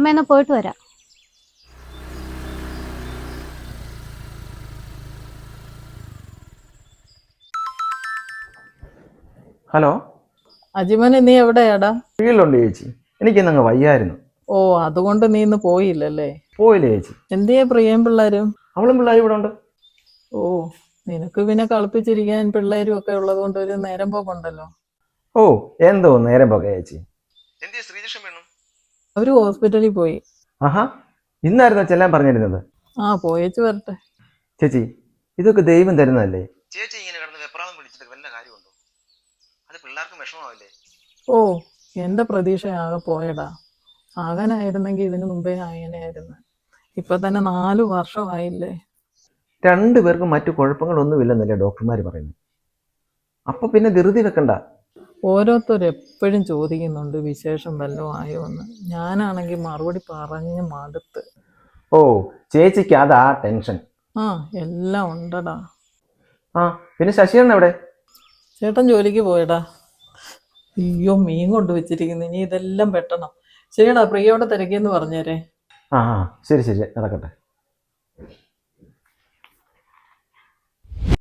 അമ്മ എന്നാ പോയിട്ട് വരാം. ഹലോ അജിമോനെ, നീ എവിടെയാടാ? വീട്ടിലുണ്ട് ചേച്ചി. എനിക്കിന്നങ്ങ് വയ്യായിരുന്നു. ഓ, അതുകൊണ്ട് നീ ഇന്ന് പോയില്ലല്ലേ? പോയില്ല ചേച്ചി. എന്തിയെ പ്രിയം പിള്ളേരും? അവളും പിള്ളേരും ഇവിടെ ഉണ്ട്. ഓ, നിനക്ക് പിന്നെ കളിപ്പിച്ചിരിക്കാൻ പിള്ളേരും ഒക്കെ ഉള്ളത് കൊണ്ട് ഒരു നേരം പോക്കുണ്ടല്ലോ. ഓ, എന്തോ നേരം പോകെ ചേച്ചി. എന്തിയെ ശ്രീജേഷും വേണം? അവര് ഹോസ്പിറ്റലിൽ പോയി. ആഹാ, ഇന്നായിരുന്നു ചെല്ലാൻ പറഞ്ഞിരുന്നത്. ആ, പോയേച്ച് വരട്ടെ. ചേച്ചി, ഇതൊക്കെ ദൈവം തരുന്നതല്ലേ? ചേച്ചി ഇങ്ങനെ കിടന്ന് വെപ്രാളം പിടിച്ചിട്ട് വല്ല കാര്യമുണ്ടോ? അത് പിള്ളേർക്കും വിഷമമാവില്ലേ? ഓ, എന്റെ പ്രതീക്ഷ ആകെ പോയടാ. ആകാനായിരുന്നെങ്കിൽ ഇതിനു മുമ്പേ ആയനായിരുന്നു. ഇപ്പൊ തന്നെ 4 വർഷമായില്ലേ. രണ്ടുപേർക്കും മറ്റു കുഴപ്പങ്ങളൊന്നുമില്ലെന്നല്ലേ ഡോക്ടർമാർ പറയുന്നു. അപ്പൊ പിന്നെ ധൃതി വെക്കണ്ട. ഓരോരുത്തർ എപ്പോഴും ചോദിക്കുന്നുണ്ട് വിശേഷം വല്ലതും ആയോ എന്ന്. ഞാനാണെങ്കിൽ മറുപടി പറഞ്ഞ് മടുത്ത്. ഓ, ചേച്ചിക്ക് അതാ ടെൻഷൻ. ആ, എല്ലാം ഉണ്ടടാ. ആ, പിന്നെ ശശികണ്ണൻ എവിടെ? ചേട്ടൻ ജോലിക്ക് പോയടാ. അയ്യോ, മീൻ കൊണ്ടുവച്ചിരിക്കുന്നു, ഇനി ഇതെല്ലാം വെട്ടണം. ശരിയടാ, പ്രിയോടെ തിരക്കിയെന്ന് പറഞ്ഞേരെ. ആ ശരി ശരി, നടക്കട്ടെ.